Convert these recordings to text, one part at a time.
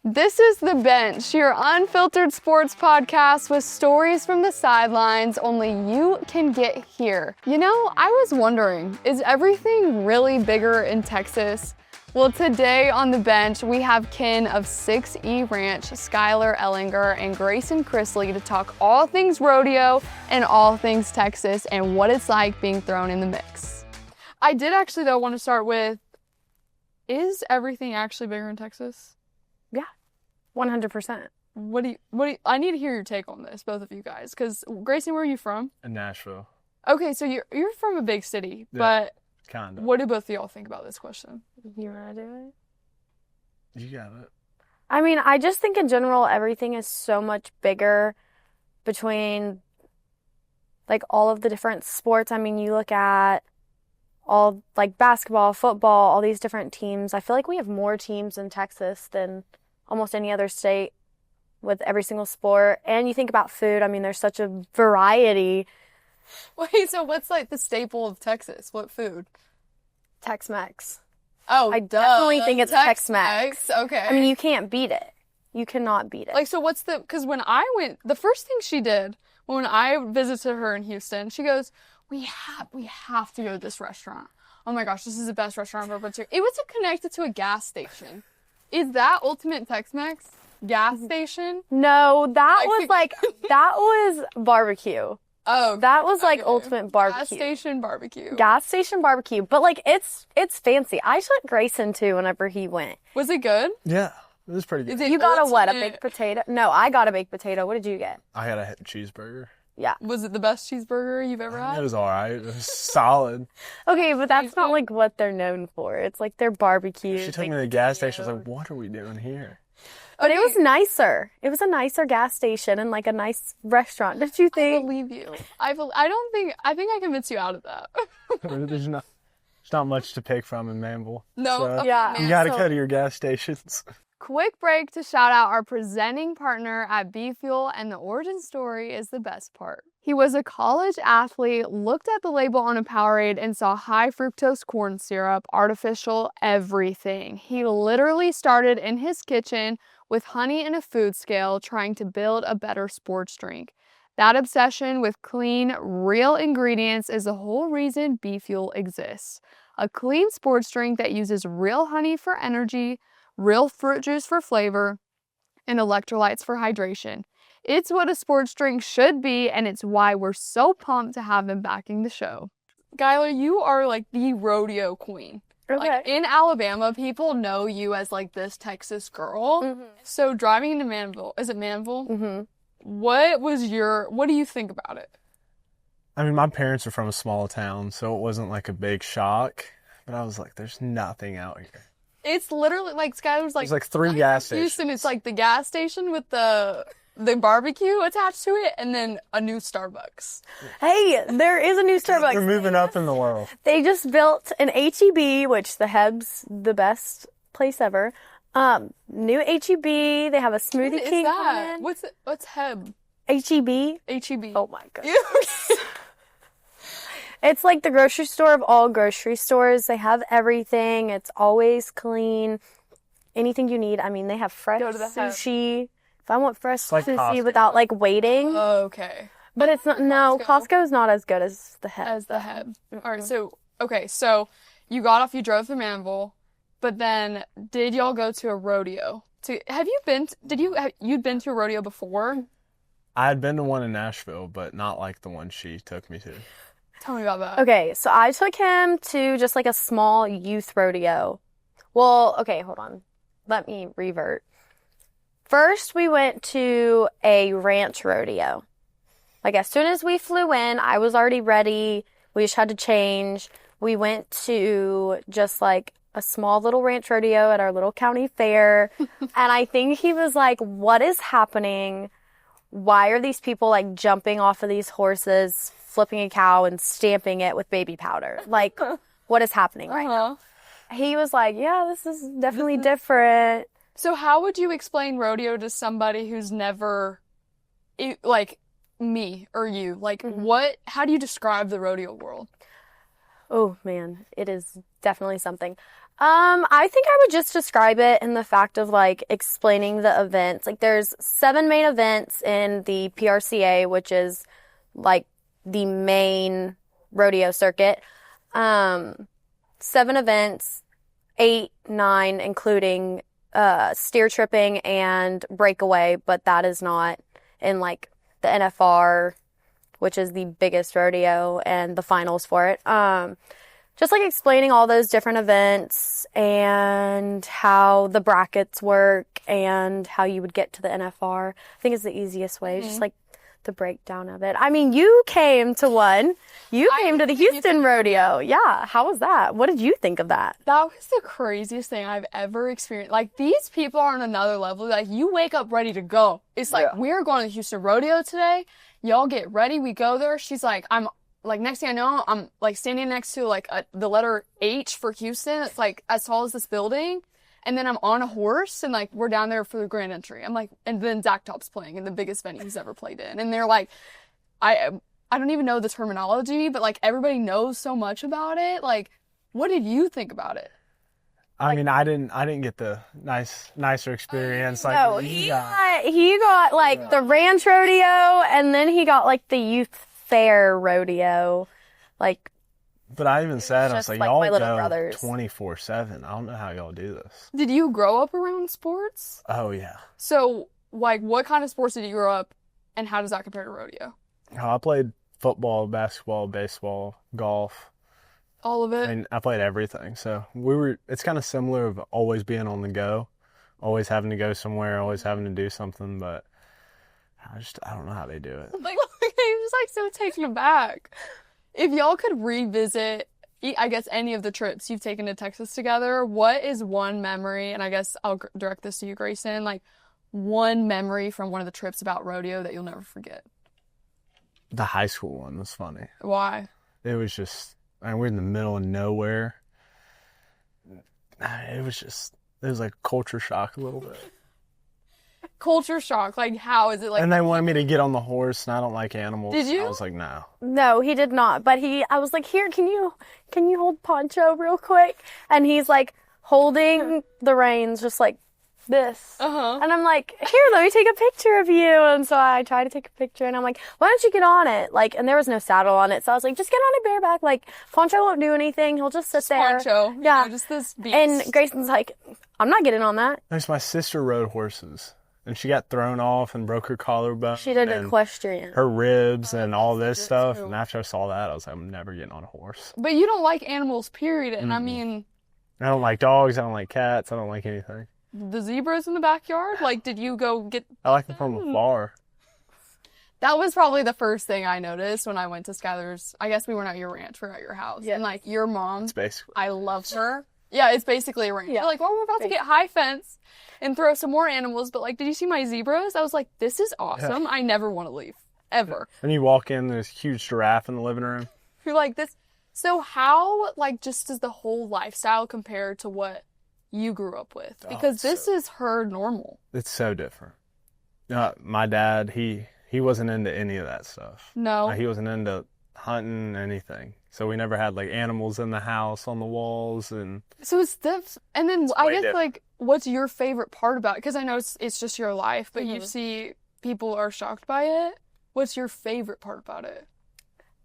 This is The Bench, your unfiltered sports podcast with stories from the sidelines only you can get here. You know, I was wondering, is everything really bigger in Texas? Well, today on The Bench, we have kin of 6E Ranch, Skylar Ehlinger, and Grayson Chrisley to talk all things rodeo and all things Texas and what it's like being thrown in the mix. I did actually, though, want to start with, is everything actually bigger in Texas? Yeah, 100%. What do you, I need to hear your take on this, both of you guys, because Grayson, where are you from? In Nashville. Okay, so you're from a big city, Yeah, but kind of. what do both of y'all think about this question? You want to do it? You got it. I mean, I just think in general, everything is so much bigger between, like, all of the different sports. I mean, you look at all, like, basketball, football, all these different teams. I feel like we have more teams in Texas than almost any other state with every single sport. And you think about food, I mean, there's such a variety. Wait, so what's like the staple of Texas? What food? Tex-Mex. Oh, I definitely think it's Tex-Mex. Okay. I mean, you can't beat it. You cannot beat it. like, so what's because when I went, the first thing she did when I visited her in Houston, she goes, we have to go to this restaurant. Oh my gosh, this is the best restaurant I've ever been to. It was connected to a gas station. Is that ultimate Tex-Mex? Gas station? No, that was barbecue. Oh, That was like okay. ultimate barbecue. Gas station barbecue. Gas station barbecue. But like it's fancy. I took Grayson too whenever he went. Was it good? Yeah, it was pretty good. Is it You got a what? A ultimate- baked potato? No, I got a baked potato. What did you get? I had a cheeseburger. Yeah. Was it the best cheeseburger you've ever had? It was all right. It was solid. Okay, but that's not like what they're known for. It's like their barbecue. She took me to the gas station. I was like, what are we doing here? But it was nicer. It was a nicer gas station and like a nice restaurant. Did you I think? believe you. I think I convinced you out of that. There's not much to pick from in Manville. No. So Okay, Yeah. man. you got to So- go to your gas stations. Quick break to shout out our presenting partner at B Fuel, and the origin story is the best part. He was a college athlete, looked at the label on a Powerade and saw high fructose corn syrup, artificial everything. He literally started in his kitchen with honey and a food scale trying to build a better sports drink. That obsession with clean, real ingredients is the whole reason B Fuel exists. A clean sports drink that uses real honey for energy, real fruit juice for flavor, and electrolytes for hydration. It's what a sports drink should be, and it's why we're so pumped to have him backing the show. Skylar, you are like the rodeo queen. Okay. Like in Alabama, people know you as like this Texas girl. Mhm. So driving into Manville, is it Manville? Mhm. What do you think about it? I mean, my parents are from a small town, so it wasn't like a big shock. But I was like, there's nothing out here. It's literally like Skylar's like There's like 3 gas stations. Houston, it's like the gas station with the barbecue attached to it, and then a new Starbucks. Hey, there is a new Starbucks. We're moving up in the world. They just built an HEB, which the Heb's the best place ever. New HEB. They have a Smoothie What is King that? coming. What's Heb? HEB? HEB. Oh my god. Ew. It's like the grocery store of all grocery stores. They have everything. It's always clean. Anything you need. I mean, they have fresh Go to the Heb. sushi. If I want fresh like sushi Costco. without like waiting. Okay. But it's not, no, Costco. Costco's not as good as the Heb. As the Heb. All right. So you got off. You drove through Manville, but then did y'all go to a rodeo? You'd been to a rodeo before? I had been to one in Nashville, but not like the one she took me to. Tell me about that. Okay, so I took him to just like a small youth rodeo. Well, okay, hold on. Let me revert. First, we went to a ranch rodeo. Like, as soon as we flew in, I was already ready. We just had to change. We went to just like a small little ranch rodeo at our little county fair. And I think he was like, what is happening? Why are these people like jumping off of these horses, flipping a cow and stamping it with baby powder? Like, what is happening right now? He was like, yeah, this is definitely different. So how would you explain rodeo to somebody who's never, like me or you? Like, how do you describe the rodeo world? Oh man, it is definitely something. I think I would just describe it in the fact of like explaining the events. Like there's 7 main events in the PRCA, which is like the main rodeo circuit. 7 events, 8, 9, including steer tripping and breakaway, but that is not in like the NFR, which is the biggest rodeo, and the finals for it. Just like explaining all those different events and how the brackets work and how you would get to the NFR. I think is the easiest way, just like the breakdown of it. I mean, you came to one. You came to the Houston Rodeo. Yeah. How was that? What did you think of that? That was the craziest thing I've ever experienced. Like, these people are on another level. Like, you wake up ready to go. It's like, we're going to the Houston Rodeo today. Y'all get ready. We go there. She's like, next thing I know, I'm, like, standing next to, like, the letter H for Houston. It's, like, as tall as this building. And then I'm on a horse, and, like, we're down there for the grand entry. I'm like, and then Zach Top's playing in the biggest venue he's ever played in. And they're like, I don't even know the terminology, but, like, everybody knows so much about it. Like, what did you think about it? I mean, I didn't get the nicer experience. Like, No, he got like the ranch rodeo, and then he got like the youth fair rodeo, like. But I even said, I was like, y'all my little go brothers. 24/7. I don't know how y'all do this. Did you grow up around sports? Oh yeah. So, like, what kind of sports did you grow up, and how does that compare to rodeo? I played football, basketball, baseball, golf. All of it? I mean, I played everything. So it's kind of similar of always being on the go, always having to go somewhere, always having to do something, but I don't know how they do it. Like, I'm just, like, so taken aback. If y'all could revisit, I guess, any of the trips you've taken to Texas together, what is one memory, and I guess I'll direct this to you, Grayson, like, one memory from one of the trips about rodeo that you'll never forget? The high school one was funny. Why? It was just, we're in the middle of nowhere. It was like culture shock a little bit. Culture shock, like, how is it like? And they wanted me to get on the horse, and I don't like animals. Did you? I was like, no. No, he did not. But I was like, here, can you hold Poncho real quick? And he's like holding the reins just like this. And I'm like, here, let me take a picture of you. And so I try to take a picture, and I'm like, why don't you get on it? Like, and there was no saddle on it. So I was like, just get on it bareback. Like, Poncho won't do anything. He'll just sit there. Poncho. Yeah. Just this beast. And Grayson's like, I'm not getting on that. There's my sister rode horses, and she got thrown off and broke her collarbone. She did and equestrian. her ribs and all this stuff. too. And after I saw that, I was like, I'm never getting on a horse. But you don't like animals, period. And I mean, I don't like dogs. I don't like cats. I don't like anything. the zebras in the backyard, like, did you go get? I like them from afar. That was probably the first thing I noticed when I went to Skylar's. I guess we weren't at your ranch, we were at your house. Yeah. And, like, your mom, It's basically. I love her. Yeah, it's basically a ranch. Yeah. You're like, well, we're about to get high fence and throw some more animals, but, like, did you see my zebras? I was like, this is awesome. I never want to leave. Ever. And you walk in, there's a huge giraffe in the living room. You're like, this. So how, like, just does the whole lifestyle compare to what you grew up with? Because this is her normal. It's so different. My dad, he wasn't into any of that stuff. No. He wasn't into hunting, anything. So we never had, like, animals in the house, on the walls, and... So it's this, and then I way guess, different. like, what's your favorite part about it? Because I know it's just your life, but you see people are shocked by it. What's your favorite part about it?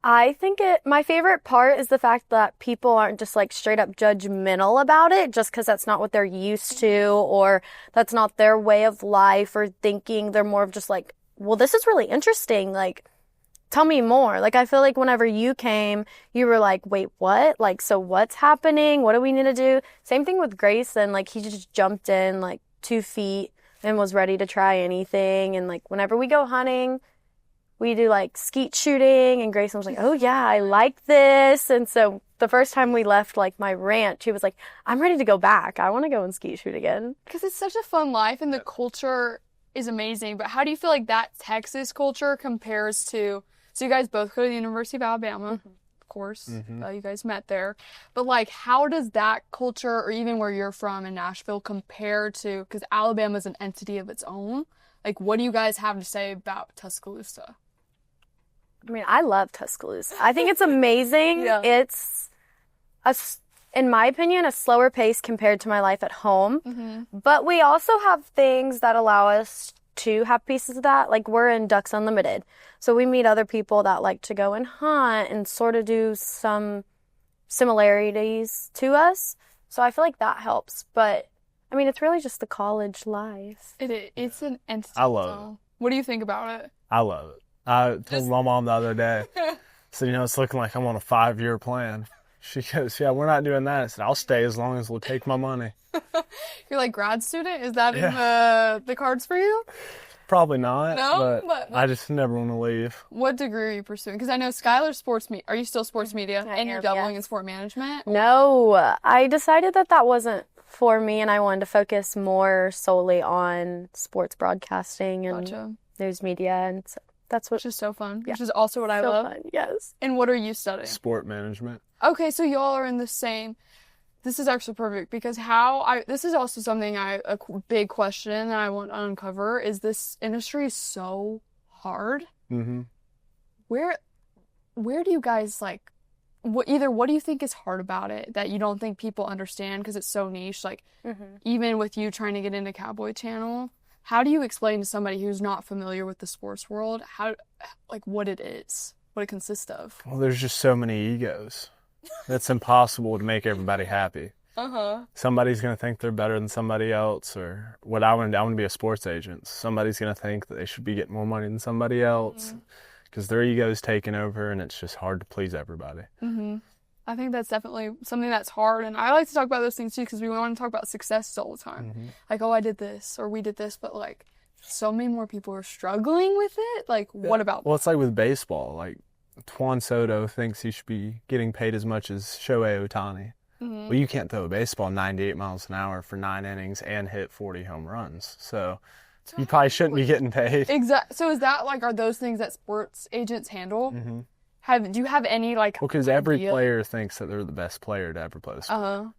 I think my favorite part is the fact that people aren't just like straight up judgmental about it just because that's not what they're used to or that's not their way of life or thinking. They're more of just like, well, this is really interesting. Like, tell me more. Like, I feel like whenever you came, you were like, wait, what? Like, so what's happening? What do we need to do? Same thing with Grayson. Like, he just jumped in like 2 feet and was ready to try anything. And like, whenever we go hunting, we do like skeet shooting, and Grayson was like, oh yeah, I like this. And so the first time we left like my ranch, he was like, I'm ready to go back. I want to go and skeet shoot again. Because it's such a fun life and the culture is amazing. But how do you feel like that Texas culture compares to, so you guys both go to the University of Alabama, of course, you guys met there. But like, how does that culture, or even where you're from in Nashville, compare to, because Alabama is an entity of its own. Like, what do you guys have to say about Tuscaloosa? I mean, I love Tuscaloosa. I think it's amazing. Yeah. It's in my opinion, a slower pace compared to my life at home. But we also have things that allow us to have pieces of that. Like, we're in Ducks Unlimited. So we meet other people that like to go and hunt and sort of do some similarities to us. So I feel like that helps. But, I mean, it's really just the college life. It's an entity. I love it. What do you think about it? I love it. I told my mom the other day, so, it's looking like I'm on a 5-year plan. She goes, yeah, we're not doing that. I said, I'll stay as long as it'll take my money. You're like grad student? Is that in the cards for you? Probably not, No? but I just never want to leave. What degree are you pursuing? Because I know Skylar's sports media. Are you still sports media? And you're doubling in sport management? No, I decided that wasn't for me, and I wanted to focus more solely on sports broadcasting and news media, and so that's what. Which is so fun. Which is also what I love. Fun, yes. And what are you studying? Sport management. Okay, so y'all are in the same. This is actually perfect because this is also something a big question that I want to uncover is this industry is so hard. Mm-hmm. Where do you guys what do you think is hard about it that you don't think people understand because it's so niche? Like, even with you trying to get into Cowboy Channel, how do you explain to somebody who's not familiar with the sports world what it is, what it consists of? Well, there's just so many egos. It's impossible to make everybody happy. Somebody's going to think they're better than somebody else, or what I want to be a sports agent. Somebody's going to think that they should be getting more money than somebody else because their ego's taking over, and it's just hard to please everybody. I think that's definitely something that's hard, and I like to talk about those things too because we want to talk about success all the time. Like, oh, I did this or we did this, but so many more people are struggling with it. What about? Well, it's like with baseball. Like, Juan Soto thinks he should be getting paid as much as Shohei Ohtani. Well, you can't throw a baseball 98 miles an hour for 9 innings and hit 40 home runs. So you probably shouldn't be getting paid. Exactly. So is that are those things that sports agents handle? Do you have any Well, because every idea? player thinks that they're the best player to ever play the sport.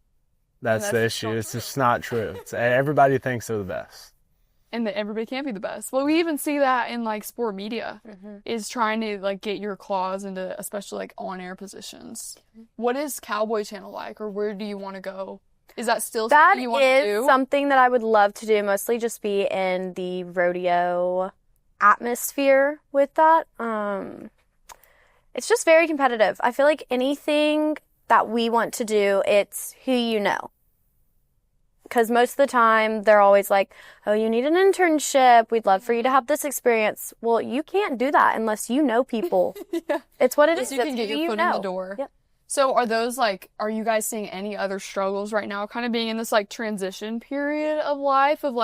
That's the issue. It's just not true. Everybody thinks they're the best. And that everybody can't be the best. Well, we even see that in sport media is trying to get your claws into especially on-air positions. What is Cowboy Channel like, or where do you want to go? Is that still something you want to do? That is something that I would love to do, mostly just be in the rodeo atmosphere with that. It's just very competitive. I feel like anything that we want to do, it's who you know. Because most of the time, they're always like, oh, you need an internship. We'd love for you to have this experience. Well, you can't do that unless you know people. It's what it is. You can get your foot in the door. Yep. So are you guys seeing any other struggles right now, kind of being in this transition period of life of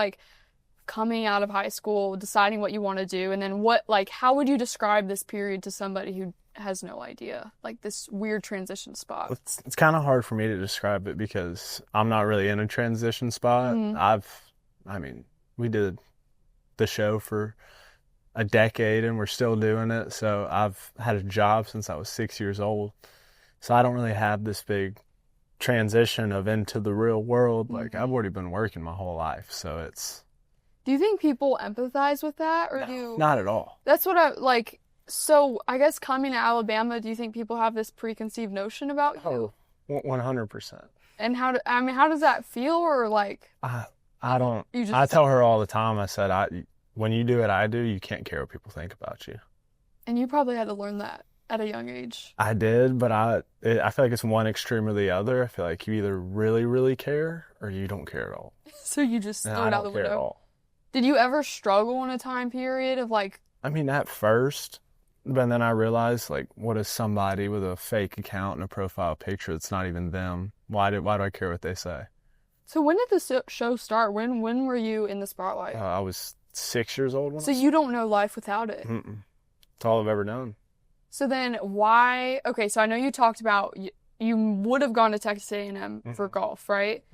coming out of high school, deciding what you want to do, and then how would you describe this period to somebody who has no idea, this weird transition spot? It's kind of hard for me to describe it because I'm not really in a transition spot. We did the show for a decade and we're still doing it. So I've had a job since I was 6 years old. So I don't really have this big transition of into the real world. I've already been working my whole life. So it's. Do you think people empathize with that, or No, not at all. That's what I. So I guess coming to Alabama, do you think people have this preconceived notion about you? Oh, 100%. And how does that feel, or I don't. I tell her all the time. I said, when you do what I do, you can't care what people think about you. And you probably had to learn that at a young age. I did, but I feel like it's one extreme or the other. I feel like you either really, really care or you don't care at all. So you just throw it out the window. At all. Did you ever struggle in a time period of at first, but then I realized what is somebody with a fake account and a profile picture that's not even them? Why do I care what they say? So when did the show start? When were you in the spotlight? I was 6 years old. So you don't know life without it. It's all I've ever known. So then why? Okay, so I know you talked about you would have gone to Texas A&M for golf, right?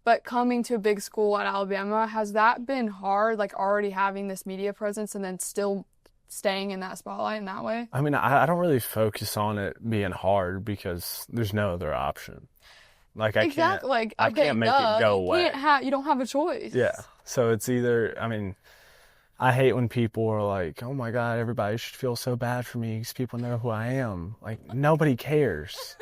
But coming to a big school at Alabama, has that been hard? Already having this media presence and then still staying in that spotlight in that way? I don't really focus on it being hard because there's no other option. I can't make it go away. You don't have a choice. Yeah. So it's either, I hate when people are like, oh my God, everybody should feel so bad for me because people know who I am. Nobody cares.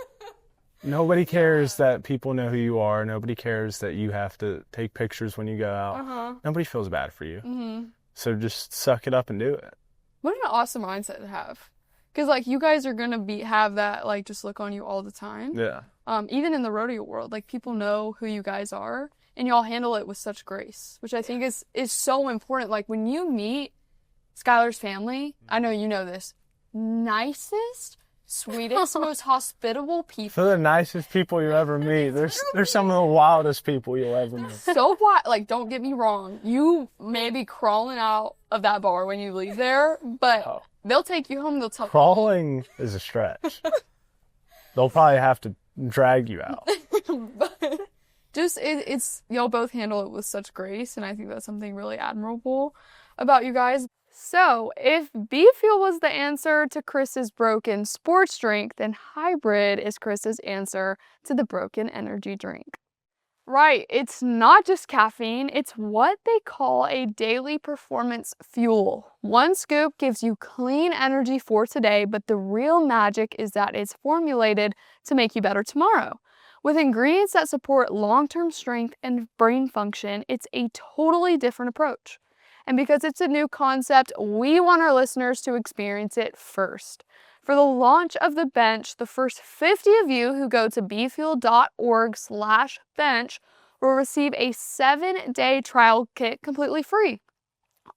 Nobody cares that people know who you are. Nobody cares that you have to take pictures when you go out. Nobody feels bad for you. So just suck it up and do it. What an awesome mindset to have. Because, like, you guys are going to have that, like, just look on you all the time. Yeah. Even in the rodeo world, like, people know who you guys are, and y'all handle it with such grace, which I think is so important. Like, when you meet Skylar's family, I know you know this, nicest, sweetest, most hospitable people. They're the nicest people you'll ever meet. They're some of the wildest people you'll ever meet. So wild. Like, don't get me wrong. You may be crawling out of that bar when you leave there, but they'll take you home. They'll tell Crawling is a stretch. They'll probably have to drag you out. But just, it's, y'all both handle it with such grace, and I think that's something really admirable about you guys. So, if Be Fuel was the answer to Chris's broken sports drink, then HYBRYD is Chris's answer to the broken energy drink. Right, it's not just caffeine, it's what they call a daily performance fuel. One scoop gives you clean energy for today, but the real magic is that it's formulated to make you better tomorrow. With ingredients that support long-term strength and brain function, it's a totally different approach. And because it's a new concept, we want our listeners to experience it first. For the launch of the bench, the first 50 of you who go to befuel.org/bench will receive a 7-day trial kit completely free.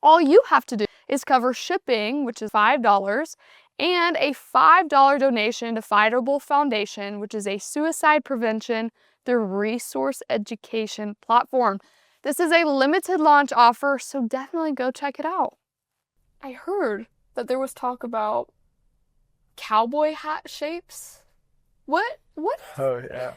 All you have to do is cover shipping, which is $5, and a $5 donation to Fightable Foundation, which is a suicide prevention through resource education platform. This is a limited launch offer, so definitely go check it out. I heard that there was talk about cowboy hat shapes. What? Oh, yeah.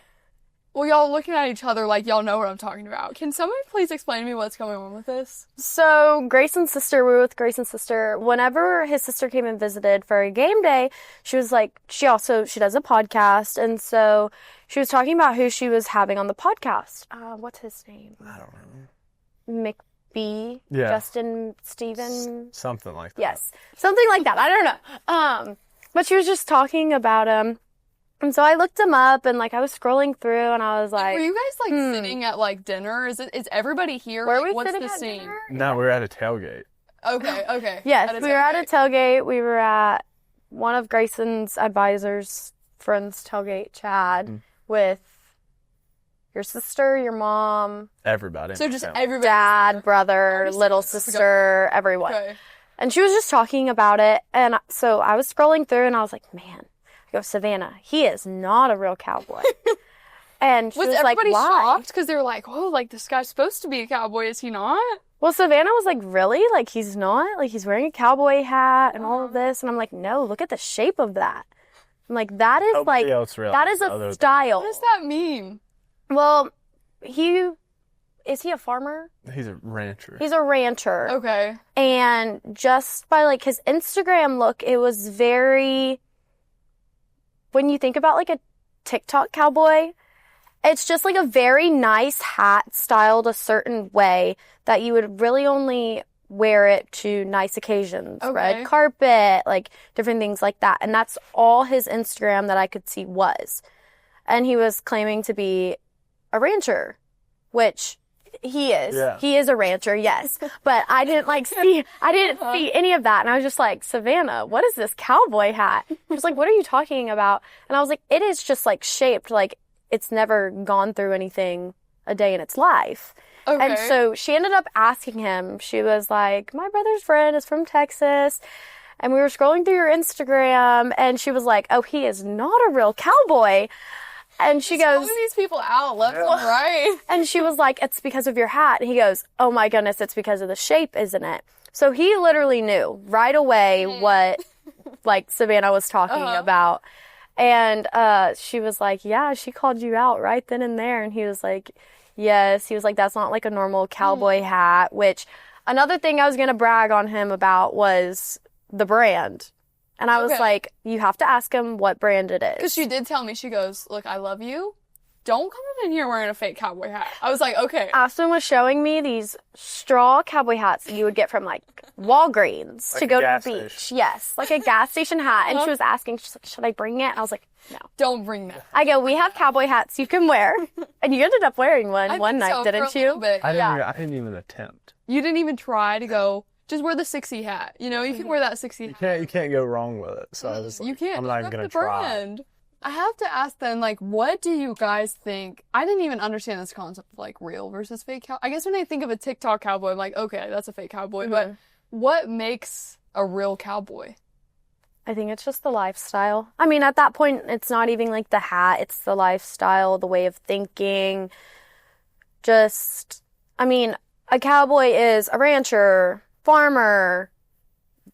Well, y'all looking at each other like y'all know what I'm talking about. Can somebody please explain to me what's going on with this? So Grayson's sister, we were with Grayson's sister. Whenever his sister came and visited for a game day, she was like, she does a podcast. And so she was talking about who she was having on the podcast. What's his name? I don't know. McBee? Yeah. Justin Steven? Something like that. Yes. Something like that. I don't know. But she was just talking about him. And so I looked him up and like I was scrolling through and I was like, were you guys like sitting at like dinner? Is everybody here? Were like, we what's sitting the at scene? dinner? No, we were at a tailgate. Okay. Yes, we were at a tailgate. We were at one of Grayson's advisors' friends' tailgate, Chad, with your sister, your mom. Everybody. So just everybody. Dad, brother, little sister, everyone. Okay. And she was just talking about it. And so I was scrolling through and I was like, man, I go, Savannah, he is not a real cowboy. And she was like, everybody why? shocked? Because they were like, oh, like this guy's supposed to be a cowboy, is he not? Well, Savannah was like, really? Like, he's not? Like, he's wearing a cowboy hat and all of this. And I'm like, no, look at the shape of that. I'm like, that is Nobody like, else that is a style. What does that mean? Well, is he a farmer? He's a rancher. He's a rancher. Okay. And just by like his Instagram look, it was very, when you think about like a TikTok cowboy, it's just like a very nice hat styled a certain way that you would really only wear it to nice occasions. Okay. Red carpet, like different things like that. And that's all his Instagram that I could see was. And he was claiming to be a rancher, which he is. Yeah. He is a rancher, yes. But I didn't see any of that. And I was just like, Savannah, what is this cowboy hat? She was like, what are you talking about? And I was like, it is just like shaped like it's never gone through anything a day in its life. Okay. And so she ended up asking him, she was like, my brother's friend is from Texas. And we were scrolling through your Instagram and she was like, oh, he is not a real cowboy. And she goes, calling these people out left and right. and she was like, it's because of your hat. And he goes, oh my goodness, it's because of the shape, isn't it? So he literally knew right away what like Savannah was talking about. And she was like, yeah, she called you out right then and there. And he was like, yes. He was like, that's not like a normal cowboy hat, which another thing I was going to brag on him about was the brand. And I was like, you have to ask him what brand it is. Because she did tell me, she goes, look, I love you. don't come in here wearing a fake cowboy hat. I was like, okay. Aspen was showing me these straw cowboy hats that you would get from like Walgreens Like to a go to gas the beach. station. Yes, like a gas station hat. And she was asking, she's like, should I bring it? And I was like, no. Don't bring that. I go, we have cowboy hats you can wear. And you ended up wearing one I one think night, so, for a didn't little you? bit. I didn't even attempt. You didn't even try to go, just wear the 60 hat. You know, you can wear that 60 hat. You can't go wrong with it. So I was like, You can't. I'm not even That's gonna the try. brand. I have to ask then, like, what do you guys think? I didn't even understand this concept of, like, real versus fake cowboy. I guess when I think of a TikTok cowboy, I'm like, okay, that's a fake cowboy. But what makes a real cowboy? I think it's just the lifestyle. I mean, at that point, it's not even like the hat. It's the lifestyle, the way of thinking. Just, I mean, a cowboy is a rancher, farmer,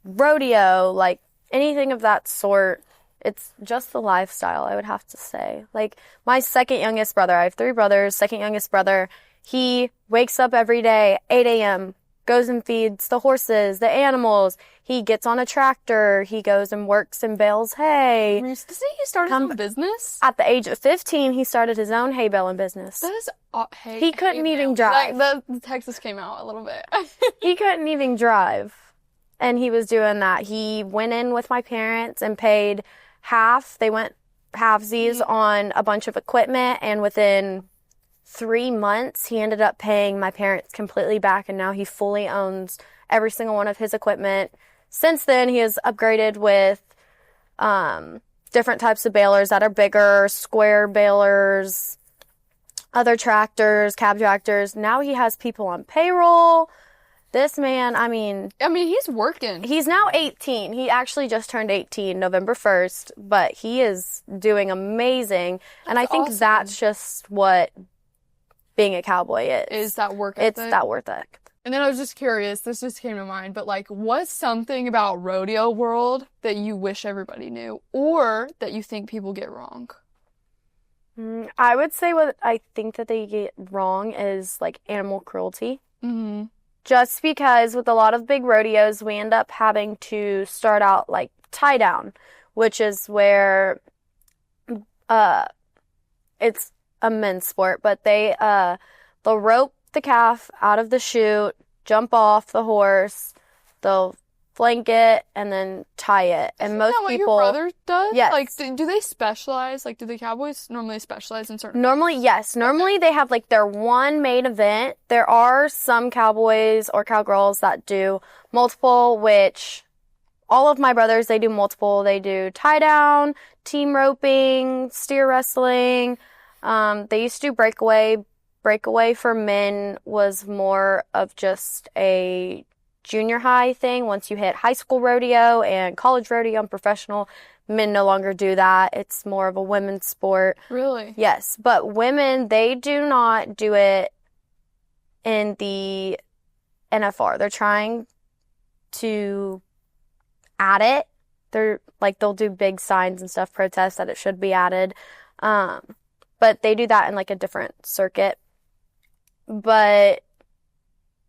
rodeo, like anything of that sort. It's just the lifestyle, I would have to say. Like, my second youngest brother, I have 3 brothers, second youngest brother, he wakes up every day, 8 a.m., goes and feeds the horses, the animals. He gets on a tractor. He goes and works and bales hay. Doesn't he start his own business? At the age of 15, he started his own hay baling business. That is, hey, He couldn't hey, even man. drive. Like, the Texas came out a little bit. He couldn't even drive. And he was doing that. He went in with my parents and paid half. They went halvesies on a bunch of equipment, and within 3 months, he ended up paying my parents completely back, and now he fully owns every single one of his equipment. Since then, he has upgraded with different types of balers that are bigger, square balers, other tractors, cab tractors. Now he has people on payroll. This man, I mean, he's working. He's now 18. He actually just turned 18 November 1st, but he is doing amazing. And I think awesome. that's just what being a cowboy is. Is that work ethic? It's that work ethic. And then I was just curious, this just came to mind, but like, what's something about rodeo world that you wish everybody knew or that you think people get wrong? I would say what I think that they get wrong is like animal cruelty. Mm-hmm. Just because with a lot of big rodeos, we end up having to start out like tie down, which is where it's a men's sport, but they'll rope the calf out of the chute, jump off the horse, they'll flank it, and then tie it. And Isn't most that what people, your brother does? Yes. Like, do they specialize? Like, do the cowboys normally specialize in certain? normally, yes. Normally they have like their one main event. There are some cowboys or cowgirls that do multiple, which all of my brothers, they do multiple. They do tie down, team roping, steer wrestling. They used to do breakaway. Breakaway for men was more of just a junior high thing. Once you hit high school rodeo and college rodeo and professional, men no longer do that. It's more of a women's sport. Really? Yes, but women, they do not do it in the NFR. They're trying to add it. They'll do big signs and stuff, protest that it should be added. But they do that in like a different circuit. But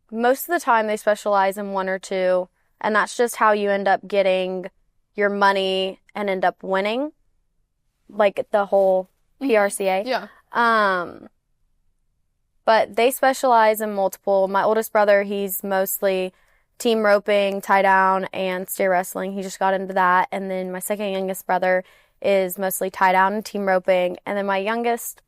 most of the time they specialize in one or two, and that's just how you end up getting your money and end up winning, like the whole PRCA. Yeah. But they specialize in multiple. My oldest brother, he's mostly team roping, tie down, and steer wrestling. He just got into that. And then my second youngest brother is mostly tie down and team roping. And then my youngest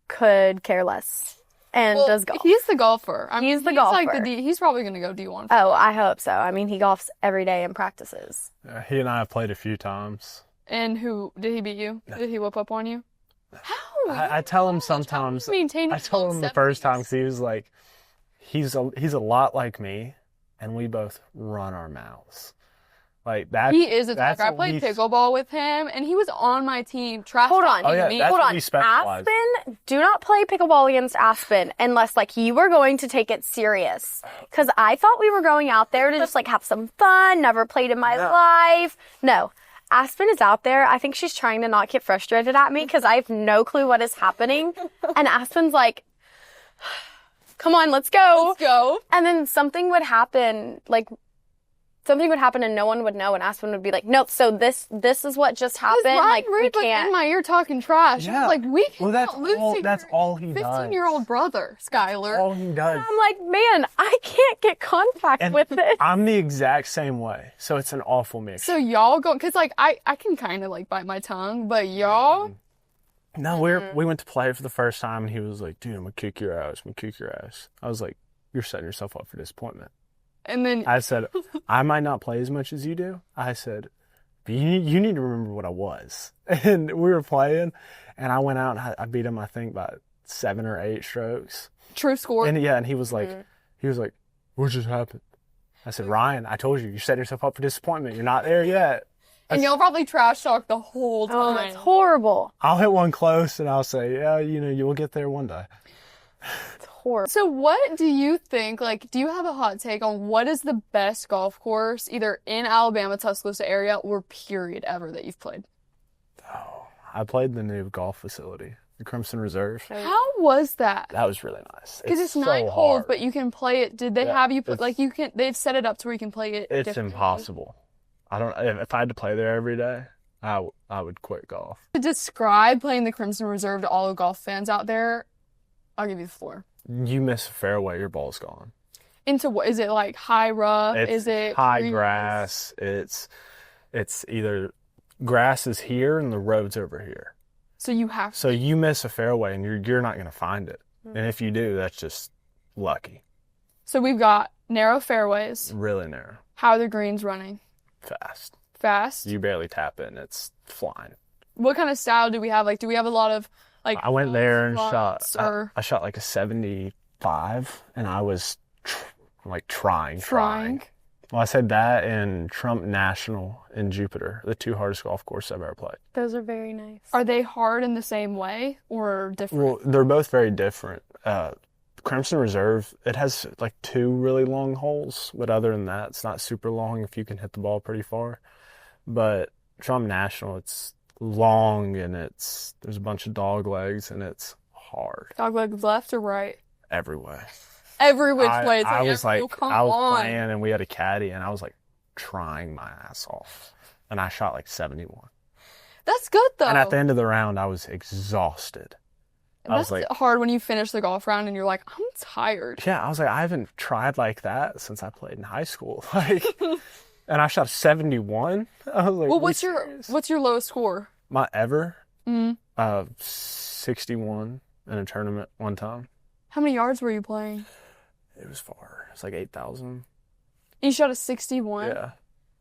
could care less and does golf. He's the golfer. He's the golfer. Like he's probably going to go D1. Oh, I hope so. I mean, he golfs every day and practices. He and I have played a few times. And did he beat you? Did he whip up on you? How? I tell him sometimes. I told him the first time because he was like, he's a lot like me, and we both run our mouths. Like that. He is a talker. I played pickleball with him, and he was on my team. Hold on. Oh, yeah, me. that's Hold what on. we specialize. Aspen, do not play pickleball against Aspen unless like you were going to take it serious. Because I thought we were going out there to just like have some fun. Never played in my life. No. Aspen is out there. I think she's trying to not get frustrated at me because I have no clue what is happening. And Aspen's like, come on, let's go. Let's go. And then something would happen, like something would happen and no one would know, and Aspen would be like, nope, so this is what just happened. Ryan Like, we Reed was can't. in my ear talking trash. Yeah. Like, we can't That's all he does. 15-year-old brother, Skylar. All he does. I'm like, man, I can't get contact And with this. I'm the exact same way. So it's an awful mix. So y'all go, because like I can kind of like bite my tongue, but y'all. No, we went to play for the first time, and he was like, dude, I'm going to kick your ass. I'm going to kick your ass. I was like, you're setting yourself up for disappointment. And then I said, I might not play as much as you do. I said, but you need to remember what I was. And we were playing, and I went out, and I beat him, I think, by 7 or 8 strokes. true score. And yeah, and he was like, what just happened? I said, Ryan, I told you, you're setting yourself up for disappointment. You're not there yet. And y'all probably trash talk the whole time. Oh, that's horrible. I'll hit one close, and I'll say, yeah, you will get there one day. It's horrible. So what do you think, like, do you have a hot take on what is the best golf course, either in Alabama, Tuscaloosa area, or period ever that you've played? Oh, I played the new golf facility, the Crimson Reserve. How was that? That was really nice. Because it's so 9 holes, hard. but you can play it. Did they Yeah, have you put, it's- like, they've set it up to where you can play it It's differently? impossible. If I had to play there every day, I would quit golf. To describe playing the Crimson Reserve to all the golf fans out there, I'll give you the floor. You miss a fairway, your ball's gone. Into what? Is it like high rough? It's Is it high green? grass. It's either grass is here and the road's over here. So you have So you miss a fairway and you're not going to find it. And if you do, that's just lucky. So we've got narrow fairways. Really narrow. How are the greens running? Fast. Fast? You barely tap it and it's flying. What kind of style do we have? Like, do we have a lot of, like, I went there and fronts shot. or I shot like a 75, and I was trying. Well, I said that in Trump National in Jupiter, the 2 hardest golf courses I've ever played. Those are very nice. Are they hard in the same way or different? Well, they're both very different. Crimson Reserve, it has like 2 really long holes, but other than that, it's not super long if you can hit the ball pretty far. But Trump National, it's long and there's a bunch of dog legs and it's hard Dog legs left or right? every way. Every which way. It's I was like, come I was on. playing and we had a caddy and I was like trying my ass off. And I shot like 71. That's good though. And at the end of the round, I was exhausted. I was That's like, hard when you finish the golf round and you're like, I'm tired. yeah, I was like, I haven't tried like that since I played in high school. Like, and I shot 71. I was like, Well, "You what's your lowest score? my ever? Mm. 61 in a tournament one time. How many yards were you playing? It was far. It's like 8,000. You shot a 61? Yeah.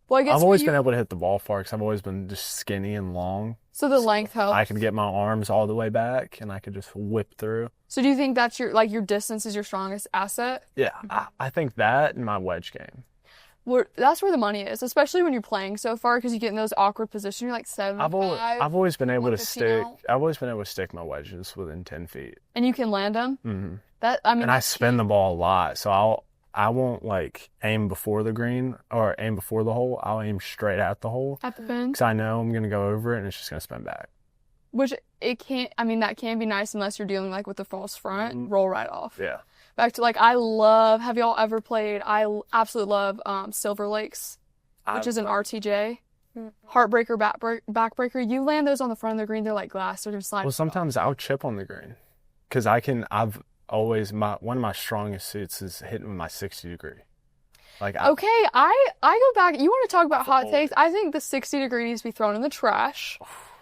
Well, I guess I've always been able to hit the ball far because I've always been just skinny and long. So the length helps. I could get my arms all the way back and I could just whip through. So do you think that's your distance is your strongest asset? Yeah, I think that and my wedge game. That's where the money is, especially when you're playing so far because you get in those awkward positions. You're like 75. I've always been able to 115 out. I've always been able to stick my wedges within 10 feet. And you can land them. Mm-hmm. And I spin the ball a lot, so I won't like aim before the green or aim before the hole. I'll aim straight at the hole at the pin. because I know I'm gonna go over it and it's just gonna spin back. Which that can be nice unless you're dealing like with the false front, roll right off. Yeah. Back to have y'all ever played, I absolutely love Silver Lakes, which is an RTJ. Heartbreaker, backbreaker. You land those on the front of the green, they're like glass, they're gonna slide. Well, sometimes I'll chip on the green because I've always, one of my strongest suits is hitting with my 60 degree. Like, Okay, I go back, you want to talk about hot takes? I think the 60 degree needs to be thrown in the trash.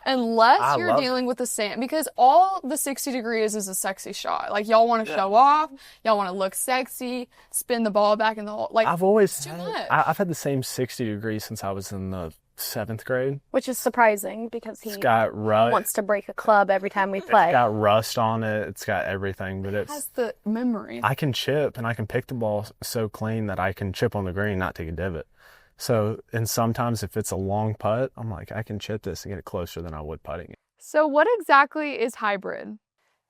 Unless you're dealing with the sand, because all the 60 degrees is a sexy shot. Like, y'all want to show off, y'all want to look sexy, spin the ball back in the hole. Like, I've had the same 60 degrees since I was in the 7th grade. Which is surprising because he It's got wants to break a club every time we play. It's got rust on it. It's got everything, but has the memory. I can chip and I can pick the ball so clean that I can chip on the green, not take a divot. So, and sometimes if it's a long putt, I'm like, I can chip this and get it closer than I would putting it. So what exactly is hybrid?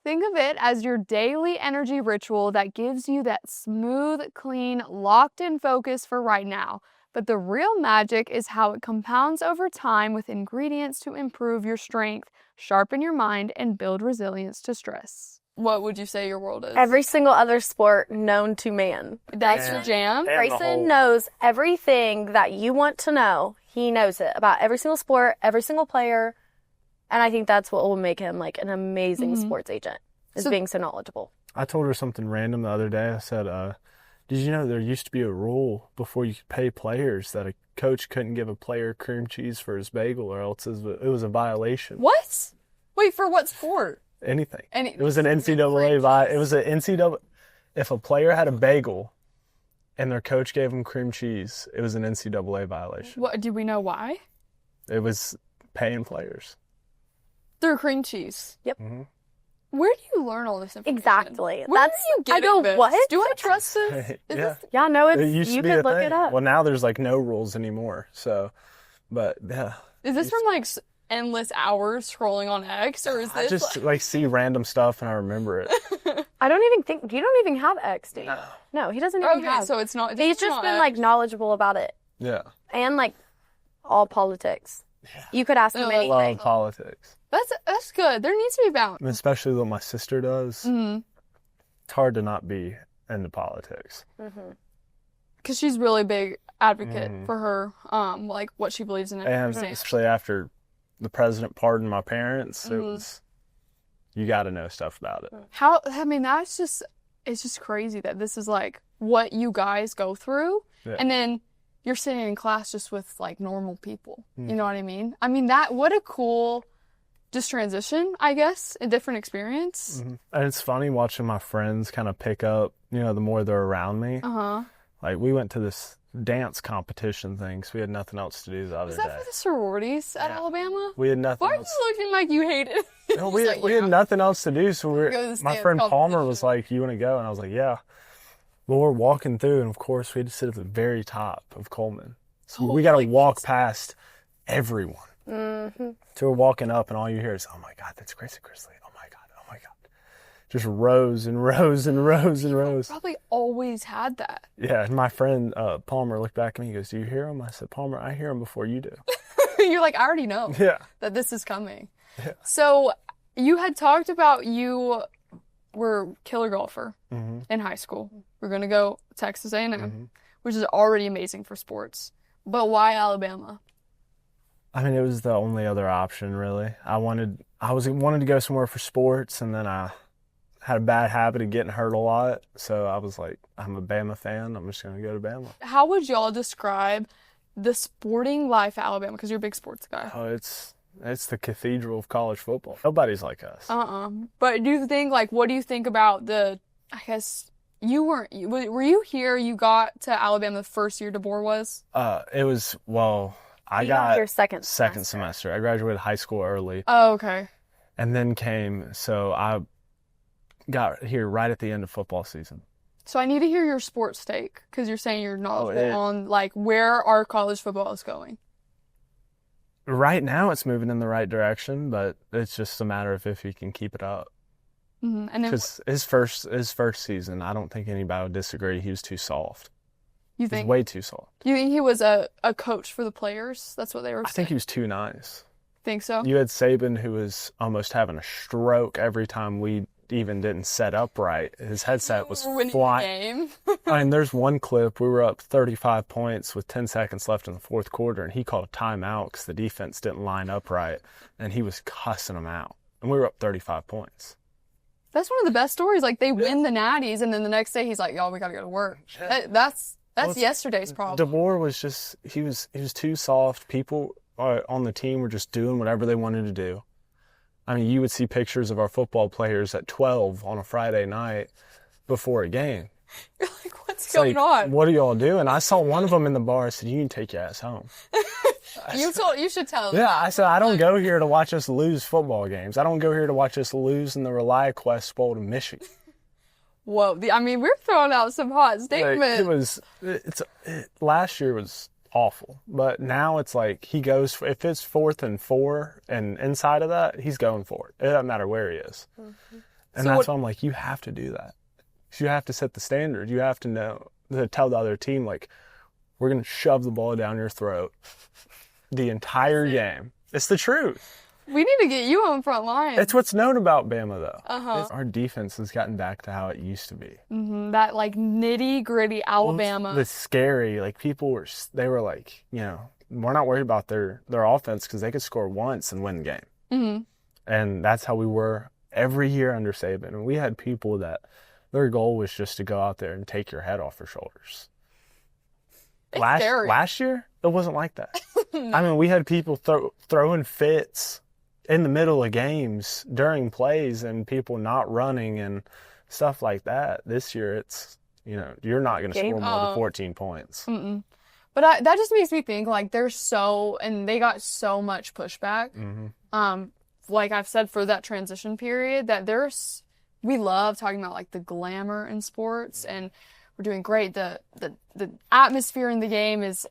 Think of it as your daily energy ritual that gives you that smooth, clean, locked-in focus for right now. But the real magic is how it compounds over time with ingredients to improve your strength, sharpen your mind, and build resilience to stress. what would you say your world is? Every single other sport known to man. That's your jam? Grayson knows everything that you want to know. He knows it about every single sport, every single player. And I think that's what will make him like an amazing sports agent, is being so knowledgeable. I told her something random the other day. I said, did you know there used to be a rule before you could pay players that a coach couldn't give a player cream cheese for his bagel or else it was a violation? What? Wait, for what sport? Anything. It was an NCAA. It was an NCAA. If a player had a bagel and their coach gave them cream cheese, it was an NCAA violation. What? Do we know why? It was paying players. Through cream cheese. Yep. Mm-hmm. Where do you learn all this information? Exactly. Where are you getting this? What? Do I trust this? Yeah, no, It used to you be could a look thing. it up. Well, now there's like no rules anymore. So, but yeah. Is this from like endless hours scrolling on X, or is this I just like see random stuff and I remember it. I don't even think, you don't even have X, do you? No, he doesn't even okay, have. so it's not. He's just been like knowledgeable about it. Yeah. And like all politics. Yeah. You could ask him I anything. Love politics. That's good. There needs to be balance. And especially what my sister does. Mm-hmm. It's hard to not be into politics. Because she's really big advocate for her, like what she believes in. And especially after the president pardoned my parents, it was, you got to know stuff about it. I mean, it's just crazy that this is like what you guys go through. Yeah. And then you're sitting in class just with like normal people. You know what I mean? I mean, what a cool just transition, I guess, a different experience. And it's funny watching my friends kind of pick up, the more they're around me. Like we went to this dance competition thing, so we had nothing else to do the other Is day. that for the sororities at Alabama? We had nothing Why are else. you looking like you hate it? No, we had nothing else to do, so Go to this my dance friend Palmer was competition. like, "You want to go?" And I was like, "Yeah." Well, we're walking through, and of course, we had to sit at the very top of Coleman, so we got to walk past everyone. So we're walking up, and all you hear is, "Oh my God, that's Grayson Chrisley! Oh my God, oh my God!" Just rows and rows and rows and rows. Probably always had that. Yeah, and my friend Palmer looked back at me. He goes, "Do you hear him?" I said, "Palmer, I hear him before you do." You're like, I already know that this is coming. Yeah. So you had talked about you were killer golfer in high school. We're going to go Texas A&M, which is already amazing for sports. But why Alabama? I mean, it was the only other option, really. I wanted to go somewhere for sports, and then I had a bad habit of getting hurt a lot. So I was like, I'm a Bama fan. I'm just going to go to Bama. How would y'all describe the sporting life at Alabama? Because you're a big sports guy. Oh, it's the cathedral of college football. Nobody's like us. But do you think, like, what do you think about I guess were you here? You got to Alabama the first year DeBoer was? It was, well, I got your second semester. I graduated high school early. Oh, okay. And then so I got here right at the end of football season. So I need to hear your sports take, because you're saying you're knowledgeable on like where our college football is going. Right now it's moving in the right direction, but it's just a matter of if he can keep it up. And then because his first season, I don't think anybody would disagree. He was too soft. You think? He was way too soft. You think he was a coach for the players? That's what they were saying. I think he was too nice. Think so? You had Saban, who was almost having a stroke every time we even didn't set up right. His headset was flying. I mean, there's one clip. We were up 35 points with 10 seconds left in the fourth quarter, and he called a timeout because the defense didn't line up right, and he was cussing them out. And we were up 35 points. That's one of the best stories. Like, they win the Natties, and then the next day he's like, "Y'all, we got to go to work." That's yesterday's problem. DeBoer was just, he was too soft. People on the team were just doing whatever they wanted to do. I mean, you would see pictures of our football players at 12 on a Friday night before a game. You're like, what's going on? What are y'all doing? I saw one of them in the bar. I said, "You can take your ass home." You should tell them. Yeah, I said, "I don't go here to watch us lose football games. I don't go here to watch us lose in the ReliaQuest Bowl to Michigan." Whoa. I mean, we're throwing out some hot statements. Last year was awful, but now it's like he goes, if it's 4th and 4 and inside of that, he's going for it. It doesn't matter where he is. And that's why I'm like, you have to do that. You have to set the standard. You have to know, to tell the other team, like, we're going to shove the ball down your throat the entire game. It's the truth. We need to get you on front line. It's what's known about Bama, though. Uh-huh. Our defense has gotten back to how it used to be. That, like, nitty-gritty Alabama. The scary, like, they were like, we're not worried about their offense because they could score once and win the game. Mm-hmm. And that's how we were every year under Saban. And we had people that their goal was just to go out there and take your head off their shoulders. Last year, it wasn't like that. No. I mean, we had people throwing fits in the middle of games during plays and people not running and stuff like that. This year, it's, you're not going to score more than 14 points. Mm-mm. But that just makes me think, like, and they got so much pushback. Mm-hmm. Like I've said, for that transition period, that we love talking about, like, the glamour in sports, and we're doing great. The atmosphere in the game is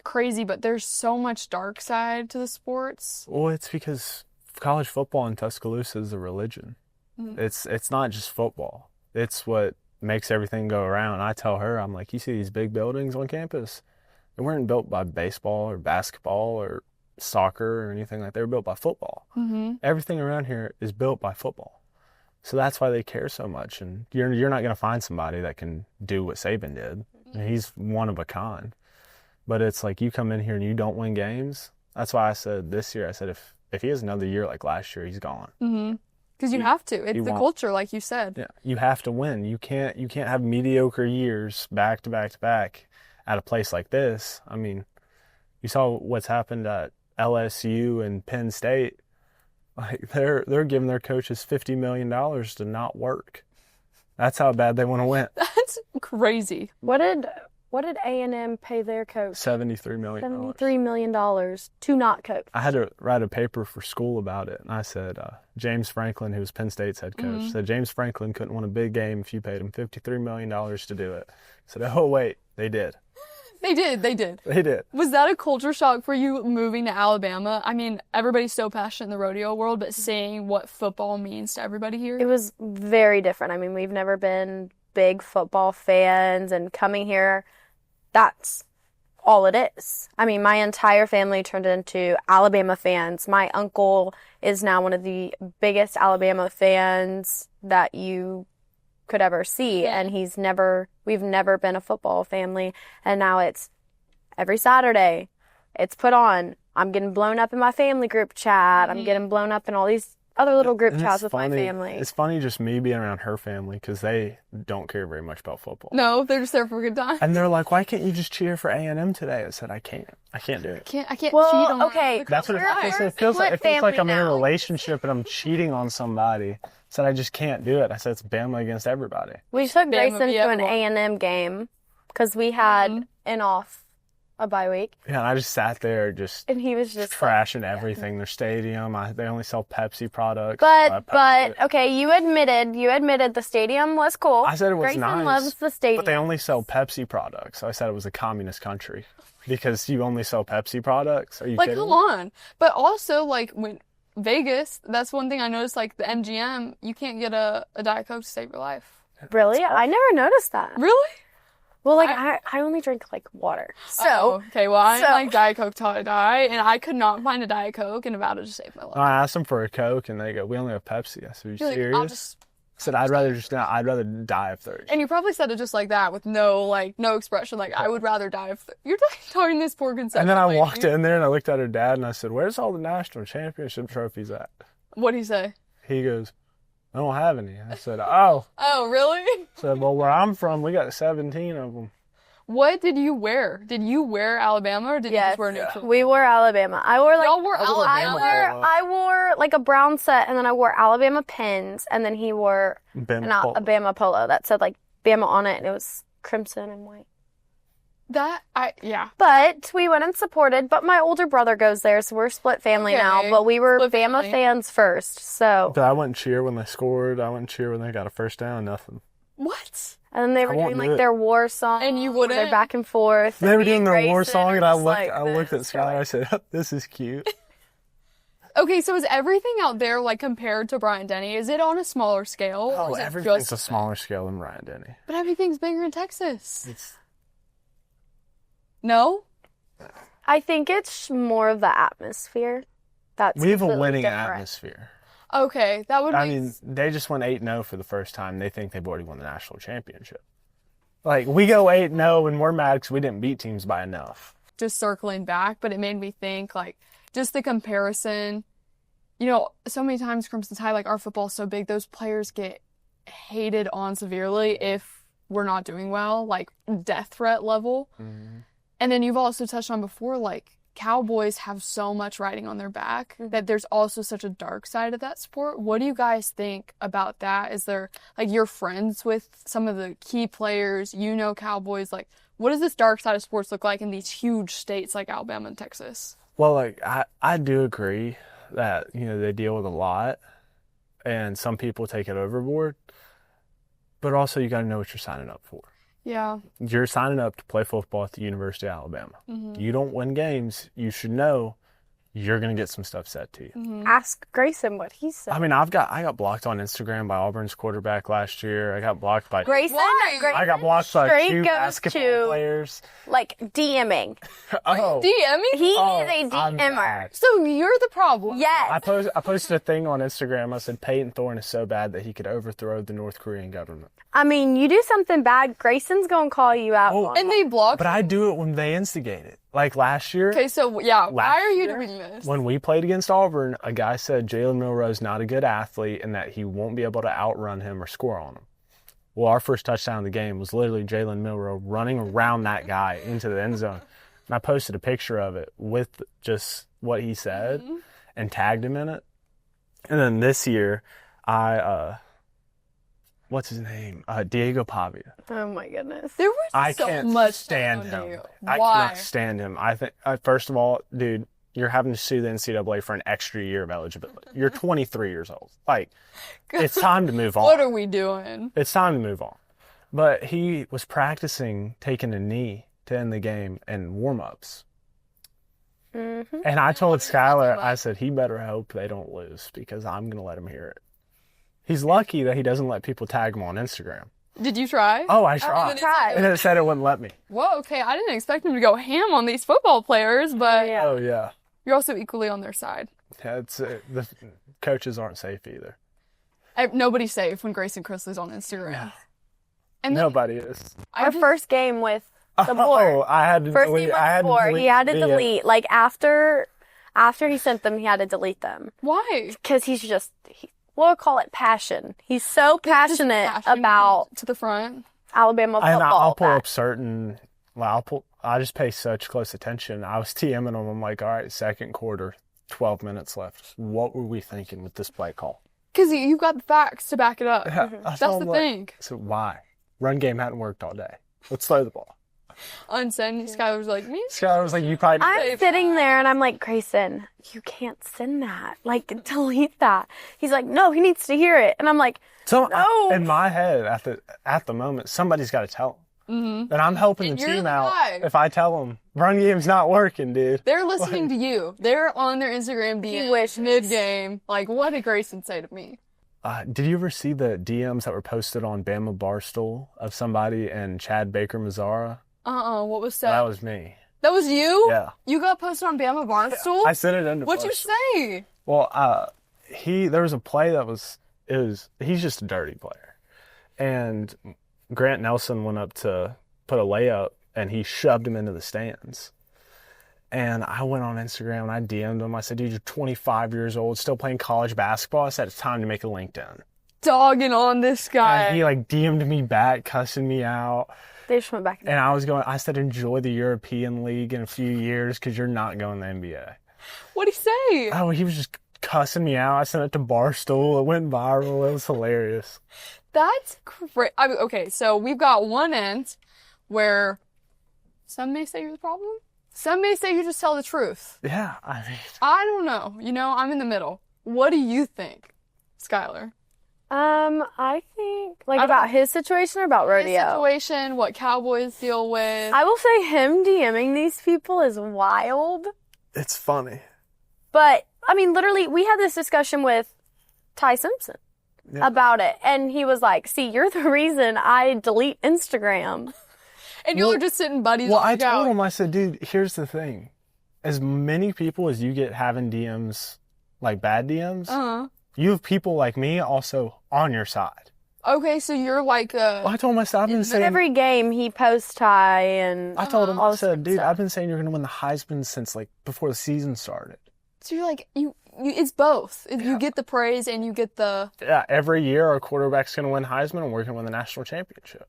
crazy, but there's so much dark side to the sports. Well, it's because college football in Tuscaloosa is a religion. Mm-hmm. It's not just football. It's what makes everything go around. I tell her, I'm like, you see these big buildings on campus? They weren't built by baseball or basketball or soccer or anything like that. They were built by football. Mm-hmm. Everything around here is built by football. So that's why they care so much. And you're not going to find somebody that can do what Saban did. Mm-hmm. And he's one of a kind. But it's like you come in here and you don't win games. That's why I said this year, if he has another year like last year, he's gone. Mm-hmm. Because you have to. It's the culture, like you said. Yeah, you have to win. You can't have mediocre years back to back to back at a place like this. I mean, you saw what's happened at LSU and Penn State. Like they're giving their coaches $50 million to not work. That's how bad they want to win. That's crazy. What did A&M pay their coach? $73 million. $73 million to not coach. I had to write a paper for school about it, and I said, James Franklin, who was Penn State's head coach, said James Franklin couldn't win a big game if you paid him $53 million to do it. I said, oh, wait, they did. They did. They did. Was that a culture shock for you moving to Alabama? I mean, everybody's so passionate in the rodeo world, but seeing what football means to everybody here? It was very different. I mean, we've never been big football fans, and coming here, that's all it is. I mean, my entire family turned into Alabama fans. My uncle is now one of the biggest Alabama fans that you could ever see, and we've never been a football family, and now it's every Saturday it's put on. I'm getting blown up in my family group chat. I'm getting blown up in all these other little group chats with my family. It's funny just me being around her family because they don't care very much about football. No, they're just there for a good time. And they're like, why can't you just cheer for A&M today? I said, I can't do it. I can't well, cheat on okay. That's what it feels like. It feels like I'm in a relationship and I'm cheating on somebody. I said, I just can't do it. I said, it's Bama against everybody. We took Grayson to an A&M game because we had an off a bye week. Yeah, and I just sat there and he was just trashing everything. Their stadium, they only sell Pepsi products. But okay, you admitted the stadium was cool. I said it was Grayson nice. Loves the stadium. But they only sell Pepsi products. So I said it was a communist country because you only sell Pepsi products. Are you kidding? Come on. But also, like, when Vegas, that's one thing I noticed, like the MGM, you can't get a Diet Coke to save your life. Really? I never noticed that. Really? Well, like, I only drink, like, water. So. Okay, well, I like Diet Coke till I die, and I could not find a Diet Coke in Nevada to save my life. I asked them for a Coke, and they go, we only have Pepsi. I said, are you serious? I said, I'd rather die of thirst. And you probably said it just like that with no expression. Like, I would rather die of thirst. You're talking this poor conception. And then I walked in there, and I looked at her dad, and I said, where's all the national championship trophies at? What'd he say? He goes, I don't have any. I said, oh. Oh, really? I said, well, where I'm from, we got 17 of them. What did you wear? Did you wear Alabama or did you just wear neutral? We wore Alabama. I wore Y'all wore Alabama? I wore like a brown set, and then I wore Alabama pins, and then he wore a Bama polo that said like Bama on it, and it was crimson and white. But we went and supported, but my older brother goes there, so we're split family now, but we were Bama fans first, so. But I wouldn't cheer when they scored. I wouldn't cheer when they got a first down, nothing. What? And then they were doing like their war song. And you wouldn't? They're back and forth. They were doing their war song, and I looked at Skylar, I said, this is cute. Okay, so is everything out there, like, compared to Bryant-Denny? Is it on a smaller scale? Oh, everything's a smaller scale than Bryant-Denny. But everything's bigger in Texas. No? I think it's more of the atmosphere. That's We have a completely winning different. atmosphere. Okay, that would I make mean, they just went 8-0 for the first time. They think they've already won the national championship. Like, we go 8-0 and we're mad because we didn't beat teams by enough. just circling back, but it made me think, like, just the comparison. You know, so many times Crimson Tide, like, our football's so big, those players get hated on severely if we're not doing well, like, death threat level. Mm-hmm. And then you've also touched on before, like, Cowboys have so much riding on their back that there's also such a dark side of that sport. What do you guys think about that? Is there, like, you're friends with some of the key players, you know Cowboys, like, what does this dark side of sports look like in these huge states like Alabama and Texas? Well, like, I do agree that, you know, they deal with a lot and some people take it overboard, but also you got to know what you're signing up for. Yeah. You're signing up to play football at the University of Alabama. You don't win games, you should know you're going to get some stuff said to you. Ask Grayson what he said. I mean, I got blocked on Instagram by Auburn's quarterback last year. I got blocked by Grayson, Why? I got blocked by straight 2 goes basketball to, players. like, DMing. Oh, DMing? He Oh, is a I'm DMer. bad. So you're the problem. Yes. I posted a thing on Instagram. I said Peyton Thorne is so bad that he could overthrow the North Korean government. I mean, you do something bad, Grayson's going to call you out Oh, on And they blocked. But I do it when they instigate it. Like last year, Okay, so yeah, why Last are you year? doing this? when we played against Auburn, a guy said Jalen Milroe's not a good athlete and that he won't be able to outrun him or score on him. Well, our first touchdown of the game was literally Jalen Milroe running around that guy into the end zone. And I posted a picture of it with just what he said and tagged him in it. And then this year, what's his name? Diego Pavia. Oh, my goodness. There was I so can't much stand around him. you. I Why? cannot stand him. I think, first of all, dude, you're having to sue the NCAA for an extra year of eligibility. You're 23 years old. Like, it's time to move on. What are we doing? It's time to move on. But he was practicing taking a knee to end the game in warm-ups. And I told Skylar, I said, he better hope they don't lose because I'm going to let him hear it. He's lucky that he doesn't let people tag him on Instagram. Did you try? Oh, I tried. tried. And then it said it wouldn't let me. Whoa, okay. I didn't expect him to go ham on these football players, but Yeah. Oh, yeah. you're also equally on their side. That's the coaches aren't safe either. Nobody's safe when Grayson Chrisley's on Instagram. And then Nobody is. Our first game with the board. Oh, I had to First delete. game I had with the board. He had to the, delete. Like, after he sent them, he had to delete them. why? Because he's just, we'll call it passion. He's so passionate Passion about to the front. Alabama And football. I'll pull that- up certain. Well, I just pay such close attention. I was TMing them. I'm like, all right, second quarter, 12 minutes left. What were we thinking with this play call? Because you've got the facts to back it up. That's That's the thing. So why? Run game hadn't worked all day. Let's throw the ball. Unsend, Skylar was like, me? Skylar was like, you probably. I'm sitting there and I'm like, Grayson, you can't send that. Like, delete that. He's like, no, he needs to hear it. And I'm like, So no. in my head, at the moment, somebody's got to tell them. And I'm helping And the you're team the out guy. if I tell them run game's not working, dude. They're listening to you. They're on their Instagram He wishes. mid-game. Like, what did Grayson say to me? Did you ever see the DMs that were posted on Bama Barstool of somebody and Chad Baker Mazzara? What was that? That was me. That was you? Yeah. You got posted on Bama Barstool? I sent it into What'd you Barstool. say? Well, there was a play that he's just a dirty player. And Grant Nelson went up to put a layup and he shoved him into the stands. And I went on Instagram and I DM'd him. I said, dude, you're 25 years old, still playing college basketball. I said, it's time to make a LinkedIn. Dogging on this guy. And he like DM'd me back, cussing me out. They just went back. And I said, enjoy the European League in a few years because you're not going to the NBA. What'd he say? Oh, he was just cussing me out. I sent it to Barstool. It went viral. It was hilarious. That's great. I mean, okay, so we've got one end where some may say you're the problem. Some may say you just tell the truth. Yeah, I mean, I don't know. You know, I'm in the middle. What do you think, Skylar? I think, like, I don't- about his situation or about This Rodeo? situation, what Cowboys deal with. I will say him DMing these people is wild. it's funny. But, I mean, literally, we had this discussion with Ty Simpson about it. And he was like, see, you're the reason I delete Instagram. And y'all are just sitting buddies Well, on I the couch. told him, I said, dude, here's the thing. As many people as you get having DMs like bad DMs, Uh-huh. you have people like me also on your side. Okay, so you're like a... Well, I told him, I've been saying... Every game he posts Ty and I told him, all I this said, dude, stuff. I've been saying you're going to win the Heisman since like before the season started. So you're like, you it's both. You get the praise and you get the... Yeah, every year our quarterback's going to win Heisman and we're going to win the national championship.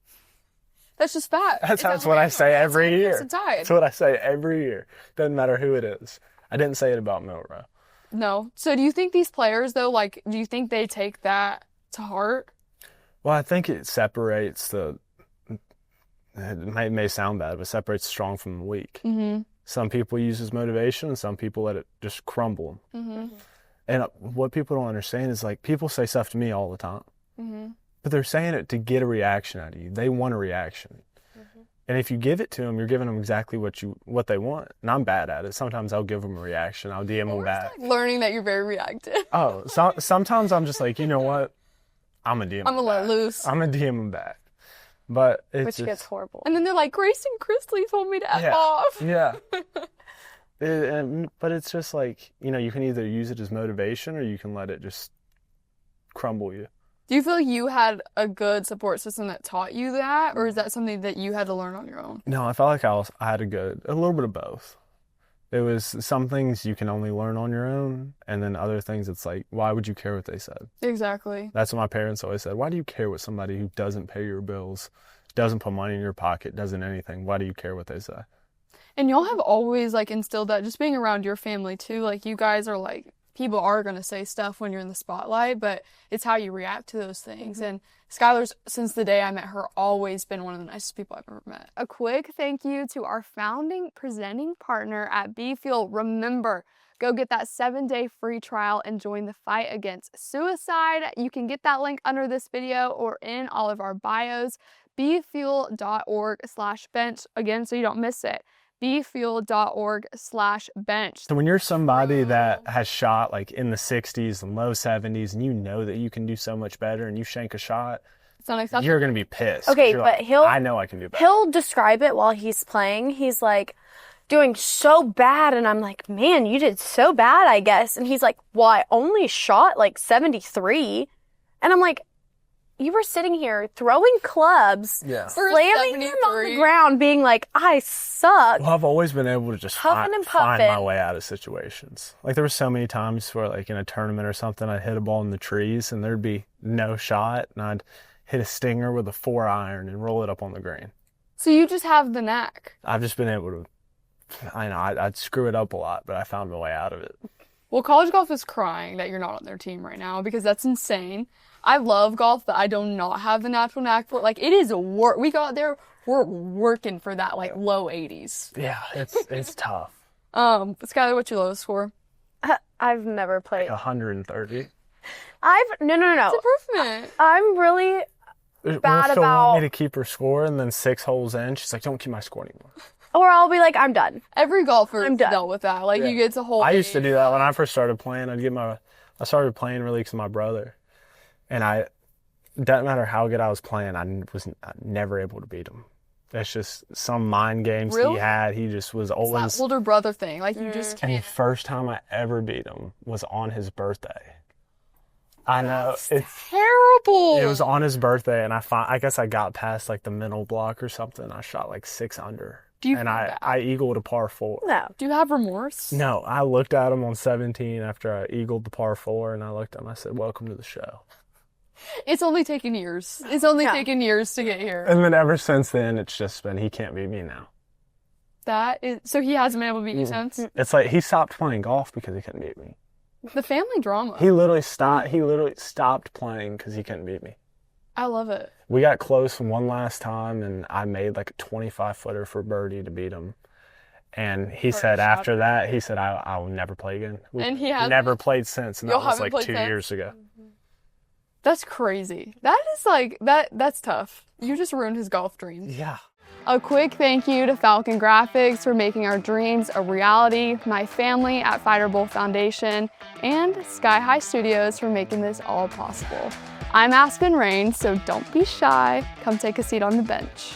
That's just fact. That's what I say every year. It's tied. That's what I say every year. Doesn't matter who it is. I didn't say it about Milrow. No. So do you think these players, though, like, do you think they take that to heart? Well, I think it separates it may sound bad, but separates the strong from the weak. Mm-hmm. Some people use it as motivation, and some people let it just crumble them. Mm-hmm. And what people don't understand is, like, people say stuff to me all the time, Mm-hmm. but they're saying it to get a reaction out of you. They want a reaction. Mm-hmm. And if you give it to them, you're giving them exactly what they want. And I'm bad at it. Sometimes I'll give them a reaction. I'll DM them back. Like learning that you're very reactive. Oh, sometimes I'm just like, you know what? I'm a DM. I'm gonna let loose. I'm a DM them back. But it's which just, gets horrible. And then they're like, Grayson Chrisley told me to F off. Yeah. But it's just like, you know, you can either use it as motivation or you can let it just crumble you. Do you feel like you had a good support system that taught you that? Or is that something that you had to learn on your own? No, I felt like I had a little bit of both. It was some things you can only learn on your own, and then other things it's like, why would you care what they said? Exactly. That's what my parents always said. Why do you care what somebody who doesn't pay your bills, doesn't put money in your pocket, doesn't anything, why do you care what they say? And y'all have always, like, instilled that, just being around your family, too. Like, you guys are, like, people are going to say stuff when you're in the spotlight, but it's how you react to those things. Mm-hmm. And Skylar's, since the day I met her, always been one of the nicest people I've ever met. A quick thank you to our founding presenting partner at B-Fuel. Remember, go get that 7-day free trial and join the fight against suicide. You can get that link under this video or in all of our bios. bfuel.org/bench, again, so you don't miss it. bfuel.org/bench. So when you're somebody that has shot like in the 60s and low 70s and you know that you can do so much better and you shank a shot, It's not acceptable. you're going to be pissed. Okay, You're but like, he'll... I know I can do better. He'll describe it while he's playing. He's like, doing so bad, and I'm like, man, you did so bad, I guess. And he's like, well, I only shot like 73. And I'm like, you were sitting here throwing clubs, slamming them on the ground, being like, I suck. Well, I've always been able to just Huffing and find puffing. my way out of situations. Like, there were so many times where, like, in a tournament or something, I'd hit a ball in the trees, and there'd be no shot, and I'd hit a stinger with a 4-iron and roll it up on the green. So you just have the knack. I've just been able to, I know, I'd screw it up a lot, but I found my way out of it. Well, college golf is crying that you're not on their team right now because that's insane. I love golf, but I do not have the natural knack for it. Like, it is work. We got there, we're working for that, like, low 80s. Yeah, it's tough. Skylar, what's your lowest score? I've never played. Like 130. No. It's improvement. I'm really bad Phil about... want me to keep her score, and then 6 holes in, she's like, don't keep my score anymore. Or I'll be like, I'm done. Every golfer I'm done. dealt with that. Like, you get to hold. I used to do that when I first started playing. I started playing really because of my brother. And it doesn't matter how good I was playing, I was never able to beat him. That's just some mind games he had. He just was always... It's that older brother thing. Like, you just can't. And the first time I ever beat him was on his birthday. I know. It's terrible. It was on his birthday, and I guess I got past, like, the mental block or something. I shot, like, 6 under. I eagled a par 4. No. Do you have remorse? No, I looked at him on 17 after I eagled the par 4, and I looked at him, I said, welcome to the show. It's only taken years. It's only taken years to get here. And then ever since then, it's just been, he can't beat me now. So he hasn't been able to beat you since? It's like, he stopped playing golf because he couldn't beat me. The family drama. He literally stopped playing because he couldn't beat me. I love it. We got close one last time, and I made like a 25-footer for birdie to beat him. And he said after that, he said, I will never play again. And he has never played since, and that was like 2 years ago. That's crazy. That is like, that's tough. You just ruined his golf dreams. Yeah. A quick thank you to Falcon Graphics for making our dreams a reality, my family at Fighter Bowl Foundation, and Sky High Studios for making this all possible. I'm Aspen Rain, so don't be shy. Come take a seat on the bench.